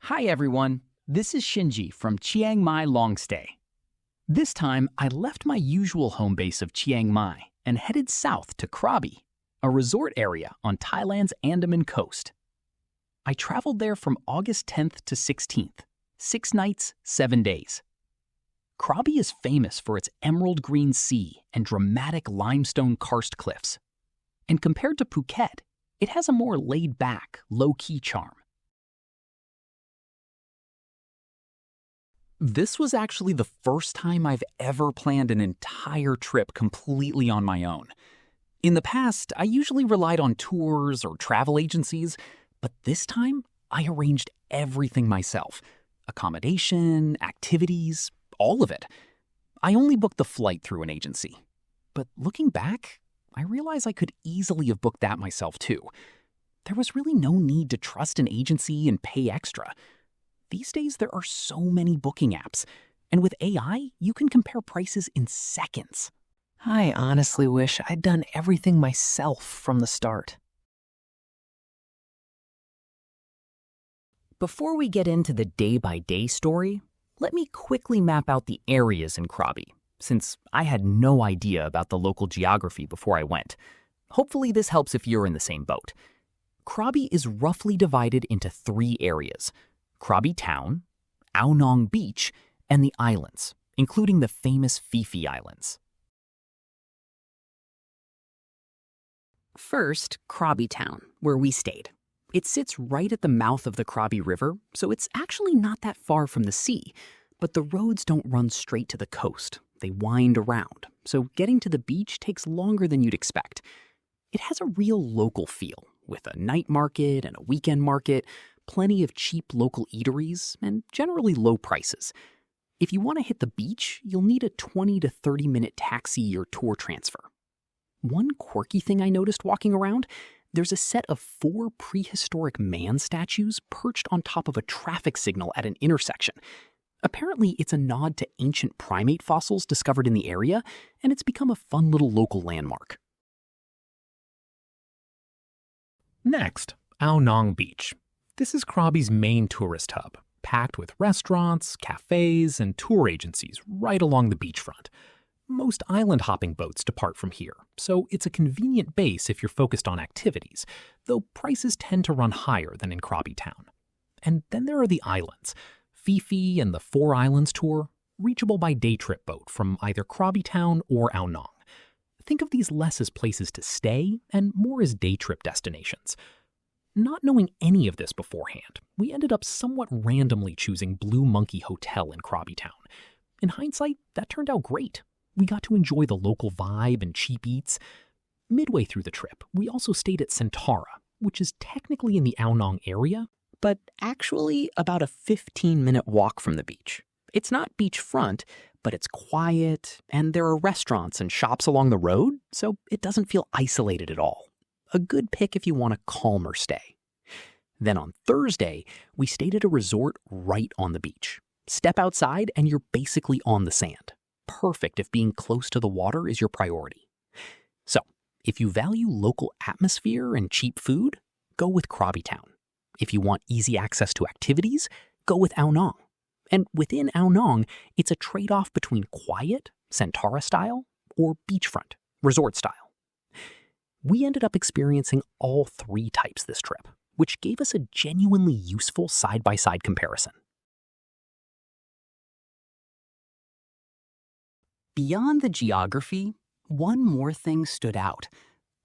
Hi everyone, this is Shinji from Chiang Mai Longstay. This time, I left my usual home base of Chiang Mai and headed south to Krabi, a resort area on Thailand's Andaman coast. I traveled there from August 10th to 16th, 6 nights, 7 days. Krabi is famous for its emerald green sea and dramatic limestone karst cliffs. And compared to Phuket, it has a more laid-back, low-key charm. This was actually the first time I've ever planned an entire trip completely on my own. In the past, I usually relied on tours or travel agencies, but this time I arranged everything myself. Accommodation, activities, all of it. I only booked the flight through an agency. But looking back, I realize I could easily have booked that myself too. There was really no need to trust an agency and pay extra. These days, there are so many booking apps, and with AI, you can compare prices in seconds. I honestly wish I'd done everything myself from the start. Before we get into the day-by-day story, let me quickly map out the areas in Krabi, since I had no idea about the local geography before I went. Hopefully this helps if you're in the same boat. Krabi is roughly divided into 3 areas: Krabi Town, Ao Nang Beach, and the islands, including the famous Phi Phi Islands. First, Krabi Town, where we stayed. It sits right at the mouth of the Krabi River, so it's actually not that far from the sea. But the roads don't run straight to the coast. They wind around, so getting to the beach takes longer than you'd expect. It has a real local feel, with a night market and a weekend market, plenty of cheap local eateries, and generally low prices. If you want to hit the beach, you'll need a 20 to 30-minute taxi or tour transfer. One quirky thing I noticed walking around, there's a set of 4 prehistoric man statues perched on top of a traffic signal at an intersection. Apparently, it's a nod to ancient primate fossils discovered in the area, and it's become a fun little local landmark. Next, Ao Nang Beach. This is Krabi's main tourist hub, packed with restaurants, cafes, and tour agencies right along the beachfront. Most island-hopping boats depart from here, so it's a convenient base if you're focused on activities, though prices tend to run higher than in Krabi Town. And then there are the islands. Phi Phi and the 4 Islands tour, reachable by day trip boat from either Krabi Town or Ao Nang. Think of these less as places to stay and more as day trip destinations. Not knowing any of this beforehand, we ended up somewhat randomly choosing Blue Monkey Hotel in Krabi Town. In hindsight, that turned out great. We got to enjoy the local vibe and cheap eats. Midway through the trip, we also stayed at Centara, which is technically in the Ao Nang area, but actually about a 15-minute walk from the beach. It's not beachfront, but it's quiet, and there are restaurants and shops along the road, so it doesn't feel isolated at all. A good pick if you want a calmer stay. Then on Thursday, we stayed at a resort right on the beach. Step outside and you're basically on the sand. Perfect if being close to the water is your priority. So, if you value local atmosphere and cheap food, go with Krabi Town. If you want easy access to activities, go with Ao Nang. And within Ao Nang, it's a trade-off between quiet, Centara style, or beachfront, resort style. We ended up experiencing all 3 types this trip, which gave us a genuinely useful side-by-side comparison. Beyond the geography, one more thing stood out: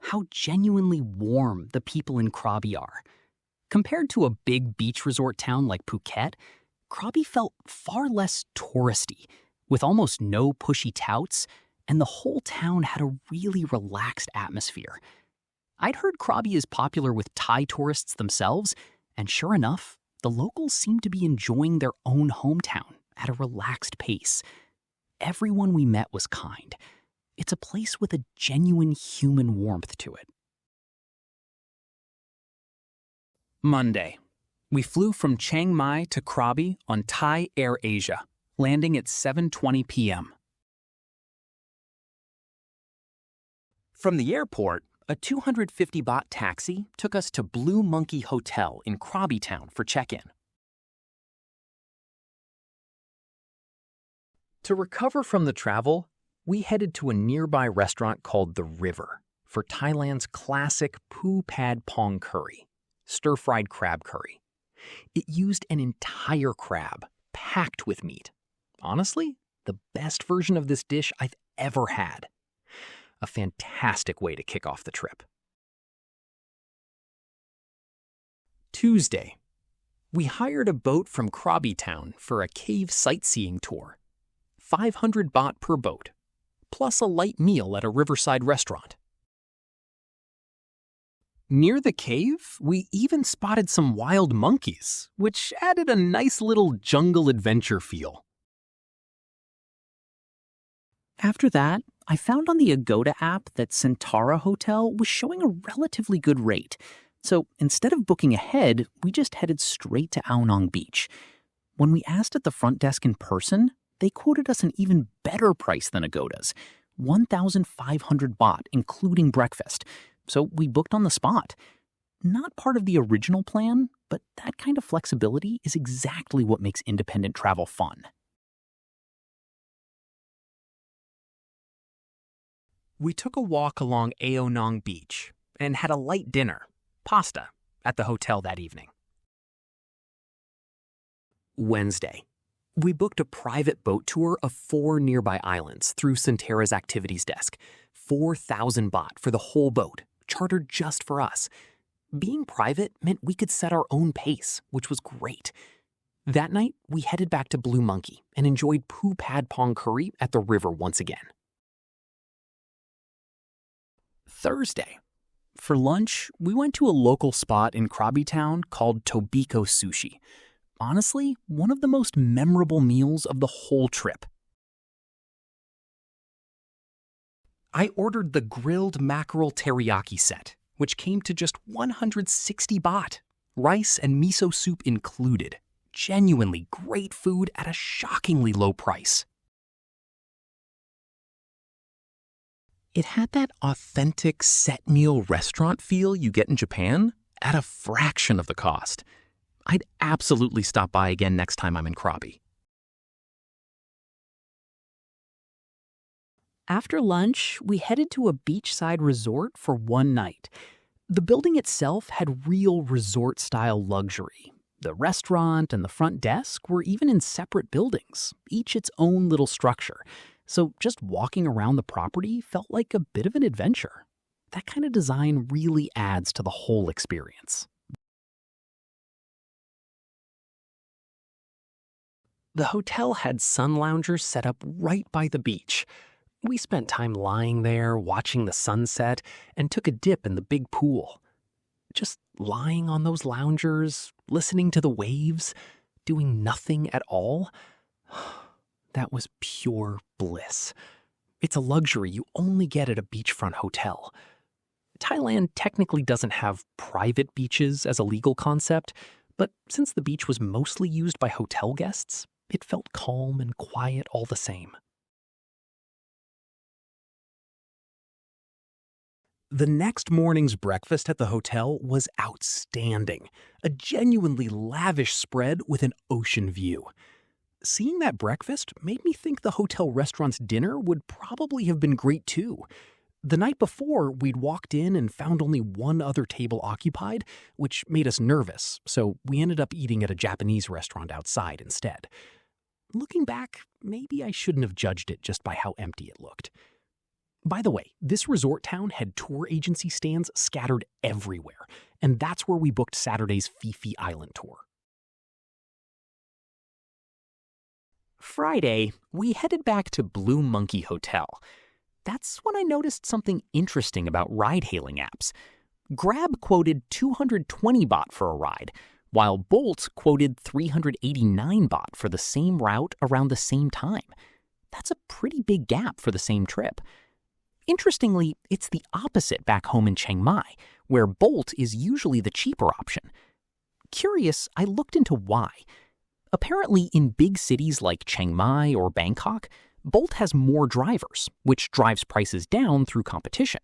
how genuinely warm the people in Krabi are. Compared to a big beach resort town like Phuket, Krabi felt far less touristy, with almost no pushy touts, and the whole town had a really relaxed atmosphere. I'd heard Krabi is popular with Thai tourists themselves, and sure enough, the locals seemed to be enjoying their own hometown at a relaxed pace. Everyone we met was kind. It's a place with a genuine human warmth to it. Monday. We flew from Chiang Mai to Krabi on Thai Air Asia, landing at 7:20 p.m. From the airport, a 250 baht taxi took us to Blue Monkey Hotel in Krabi Town for check-in. To recover from the travel, we headed to a nearby restaurant called The River for Thailand's classic Phu Pad Pong curry, stir-fried crab curry. It used an entire crab, packed with meat. Honestly, the best version of this dish I've ever had. A fantastic way to kick off the trip. Tuesday, we hired a boat from Krabi Town for a cave sightseeing tour. 500 baht per boat, plus a light meal at a riverside restaurant. Near the cave, we even spotted some wild monkeys, which added a nice little jungle adventure feel. After that, I found on the Agoda app that Centara Hotel was showing a relatively good rate. So instead of booking ahead, we just headed straight to Ao Nang Beach. When we asked at the front desk in person, they quoted us an even better price than Agoda's, 1,500 baht, including breakfast. So we booked on the spot. Not part of the original plan, but that kind of flexibility is exactly what makes independent travel fun. We took a walk along Ao Nang Beach and had a light dinner, pasta, at the hotel that evening. Wednesday, we booked a private boat tour of 4 nearby islands through Centera's activities desk. 4,000 baht for the whole boat, chartered just for us. Being private meant we could set our own pace, which was great. That night, we headed back to Blue Monkey and enjoyed Phu Pad Pong curry at the river once again. Thursday, for lunch, we went to a local spot in Krabi Town called Tobiko Sushi. Honestly, one of the most memorable meals of the whole trip. I ordered the grilled mackerel teriyaki set, which came to just 160 baht, rice and miso soup included. Genuinely great food at a shockingly low price. It had that authentic set meal restaurant feel you get in Japan at a fraction of the cost. I'd absolutely stop by again next time I'm in Krabi. After lunch, we headed to a beachside resort for one night. The building itself had real resort-style luxury. The restaurant and the front desk were even in separate buildings, each its own little structure. So just walking around the property felt like a bit of an adventure. That kind of design really adds to the whole experience. The hotel had sun loungers set up right by the beach. We spent time lying there, watching the sunset, and took a dip in the big pool. Just lying on those loungers, listening to the waves, doing nothing at all. That was pure bliss. It's a luxury you only get at a beachfront hotel. Thailand technically doesn't have private beaches as a legal concept, but since the beach was mostly used by hotel guests, it felt calm and quiet all the same. The next morning's breakfast at the hotel was outstanding. A genuinely lavish spread with an ocean view. Seeing that breakfast made me think the hotel restaurant's dinner would probably have been great too. The night before, we'd walked in and found only one other table occupied, which made us nervous, so we ended up eating at a Japanese restaurant outside instead. Looking back, maybe I shouldn't have judged it just by how empty it looked. By the way, this resort town had tour agency stands scattered everywhere, and that's where we booked Saturday's Phi Phi Island tour. Friday, we headed back to Blue Monkey Hotel. That's when I noticed something interesting about ride-hailing apps. Grab quoted 220 baht for a ride, while Bolt quoted 389 baht for the same route around the same time. That's a pretty big gap for the same trip. Interestingly, it's the opposite back home in Chiang Mai, where Bolt is usually the cheaper option. Curious, I looked into why. Apparently, in big cities like Chiang Mai or Bangkok, Bolt has more drivers, which drives prices down through competition.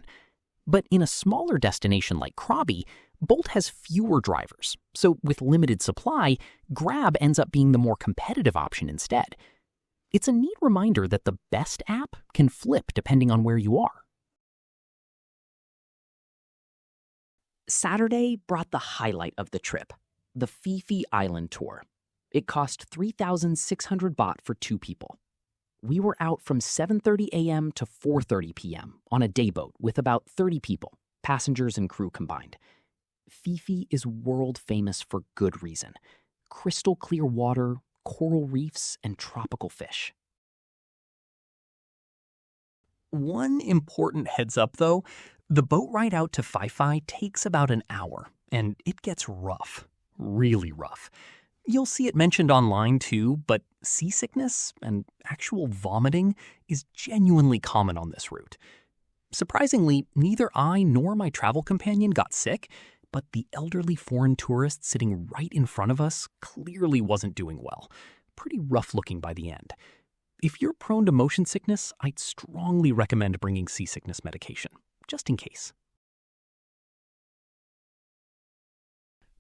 But in a smaller destination like Krabi, Bolt has fewer drivers, so with limited supply, Grab ends up being the more competitive option instead. It's a neat reminder that the best app can flip depending on where you are. Saturday brought the highlight of the trip, the Phi Phi Island tour. It cost 3,600 baht for 2 people. We were out from 7:30 a.m. to 4:30 p.m. on a dayboat with about 30 people, passengers and crew combined. Phi Phi is world famous for good reason. Crystal clear water, coral reefs, and tropical fish. One important heads up though, the boat ride out to Phi Phi takes about an hour, and it gets rough, really rough. You'll see it mentioned online too, but seasickness and actual vomiting is genuinely common on this route. Surprisingly, neither I nor my travel companion got sick, but the elderly foreign tourist sitting right in front of us clearly wasn't doing well. Pretty rough looking by the end. If you're prone to motion sickness, I'd strongly recommend bringing seasickness medication, just in case.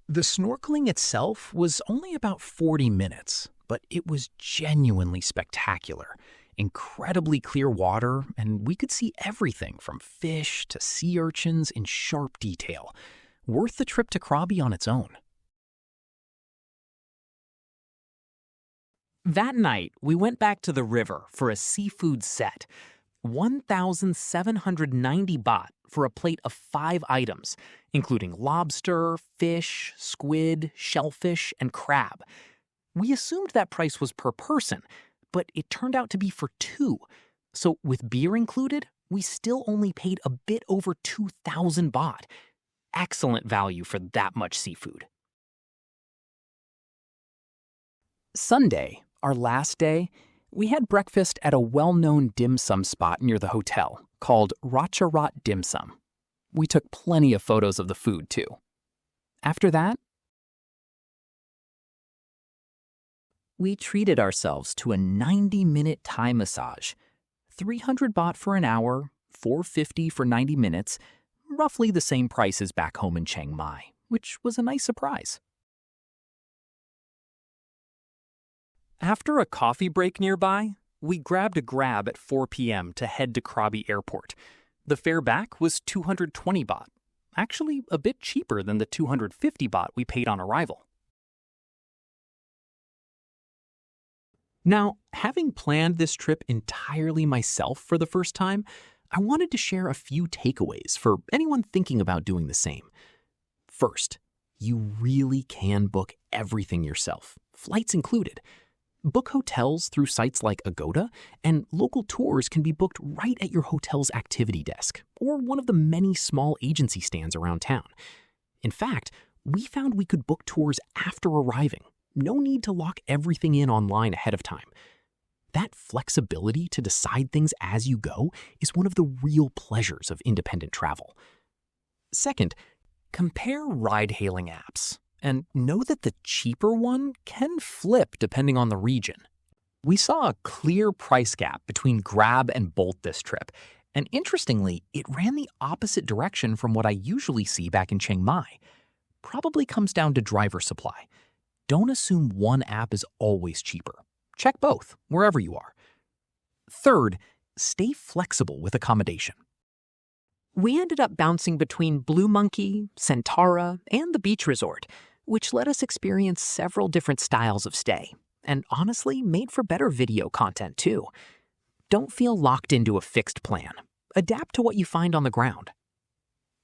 The snorkeling itself was only about 40 minutes, but it was genuinely spectacular. Incredibly clear water, and we could see everything from fish to sea urchins in sharp detail. Worth the trip to Krabi on its own. That night, we went back to the river for a seafood set. 1,790 baht for a plate of 5 items, including lobster, fish, squid, shellfish, and crab. We assumed that price was per person, but it turned out to be for 2. So with beer included, we still only paid a bit over 2,000 baht. Excellent value for that much seafood. Sunday, our last day, we had breakfast at a well-known dim sum spot near the hotel called Ratcharat Dim Sum. We took plenty of photos of the food too. After that, we treated ourselves to a 90-minute Thai massage. 300 baht for an hour, 450 for 90 minutes, roughly the same price as back home in Chiang Mai, which was a nice surprise. After a coffee break nearby, we grabbed a grab at 4 p.m. to head to Krabi Airport. The fare back was 220 baht, actually a bit cheaper than the 250 baht we paid on arrival. Now, having planned this trip entirely myself for the first time, I wanted to share a few takeaways for anyone thinking about doing the same. First, you really can book everything yourself, flights included. Book hotels through sites like Agoda, and local tours can be booked right at your hotel's activity desk or one of the many small agency stands around town. In fact, we found we could book tours after arriving. No need to lock everything in online ahead of time. That flexibility to decide things as you go is one of the real pleasures of independent travel. Second, compare ride-hailing apps and know that the cheaper one can flip depending on the region. We saw a clear price gap between Grab and Bolt this trip, and interestingly, it ran the opposite direction from what I usually see back in Chiang Mai. Probably comes down to driver supply. Don't assume one app is always cheaper. Check both, wherever you are. Third, stay flexible with accommodation. We ended up bouncing between Blue Monkey, Centaura, and the beach resort, which let us experience several different styles of stay, and honestly made for better video content too. Don't feel locked into a fixed plan. Adapt to what you find on the ground.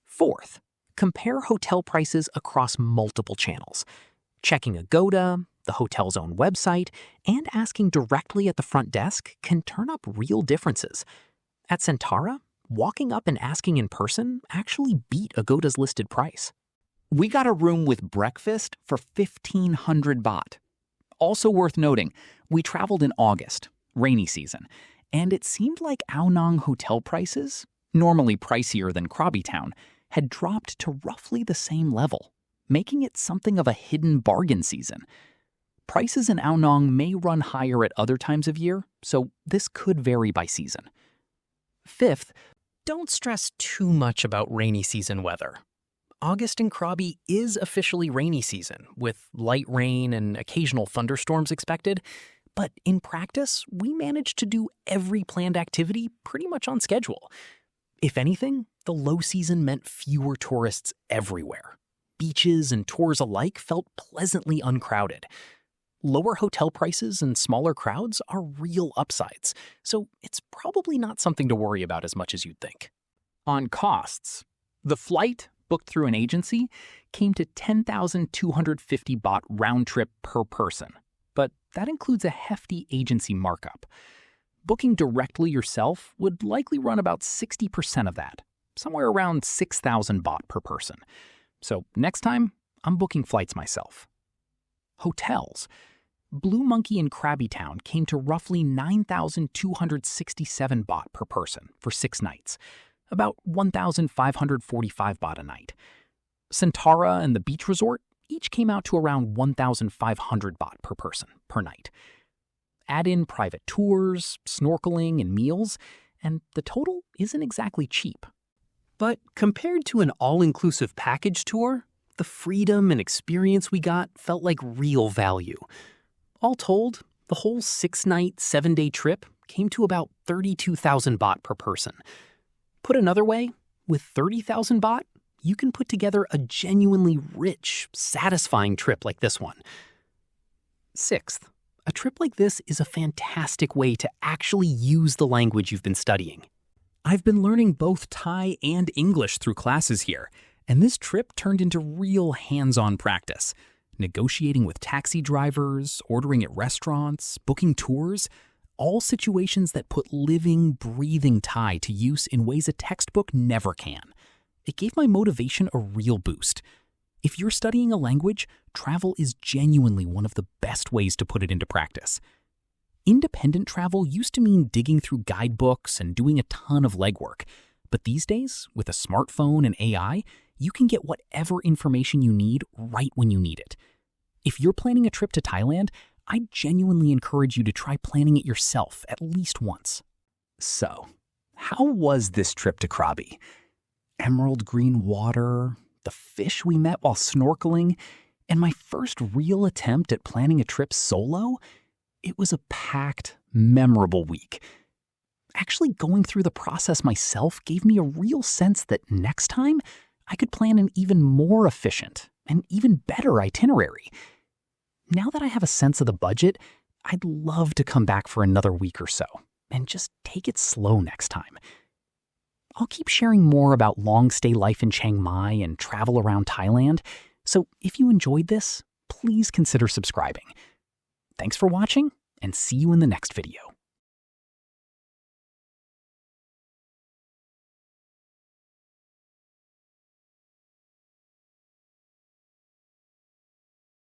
Fourth, compare hotel prices across multiple channels. Checking Agoda, the hotel's own website, and asking directly at the front desk can turn up real differences. At Centaura, walking up and asking in person actually beat Agoda's listed price. We got a room with breakfast for 1,500 baht. Also worth noting, we traveled in August, rainy season, and it seemed like Ao Nang hotel prices, normally pricier than Krabi Town, had dropped to roughly the same level, making it something of a hidden bargain season. Prices in Ao Nang may run higher at other times of year, so this could vary by season. Fifth, don't stress too much about rainy season weather. August in Krabi is officially rainy season, with light rain and occasional thunderstorms expected, But in practice, we managed to do every planned activity pretty much on schedule. If anything, the low season meant fewer tourists everywhere. Beaches and tours alike felt pleasantly uncrowded. Lower hotel prices and smaller crowds are real upsides, so it's probably not something to worry about as much as you'd think. On costs, the flight, booked through an agency, came to 10,250 baht round trip per person, but that includes a hefty agency markup. Booking directly yourself would likely run about 60% of that, somewhere around 6,000 baht per person. So next time, I'm booking flights myself. Hotels. Blue Monkey in Krabi Town came to roughly 9,267 baht per person for 6 nights, about 1,545 baht a night. Centara and the beach resort each came out to around 1,500 baht per person per night. Add in private tours, snorkeling, and meals, and the total isn't exactly cheap. But compared to an all-inclusive package tour, the freedom and experience we got felt like real value. All told, the whole 6-night, 7-day trip came to about 32,000 baht per person. Put another way, with 30,000 baht, you can put together a genuinely rich, satisfying trip like this one. Sixth, a trip like this is a fantastic way to actually use the language you've been studying. I've been learning both Thai and English through classes here, and this trip turned into real hands-on practice. Negotiating with taxi drivers, ordering at restaurants, booking tours, all situations that put living, breathing Thai to use in ways a textbook never can. It gave my motivation a real boost. If you're studying a language, travel is genuinely one of the best ways to put it into practice. Independent travel used to mean digging through guidebooks and doing a ton of legwork. But these days, with a smartphone and AI, you can get whatever information you need right when you need it. If you're planning a trip to Thailand, I genuinely encourage you to try planning it yourself at least once. So, how was this trip to Krabi? Emerald green water, the fish we met while snorkeling, and my first real attempt at planning a trip solo? It was a packed, memorable week. Actually going through the process myself gave me a real sense that next time I could plan an even more efficient and even better itinerary. Now that I have a sense of the budget, I'd love to come back for another week or so and just take it slow next time. I'll keep sharing more about long-stay life in Chiang Mai and travel around Thailand, so if you enjoyed this, please consider subscribing. Thanks for watching, and see you in the next video.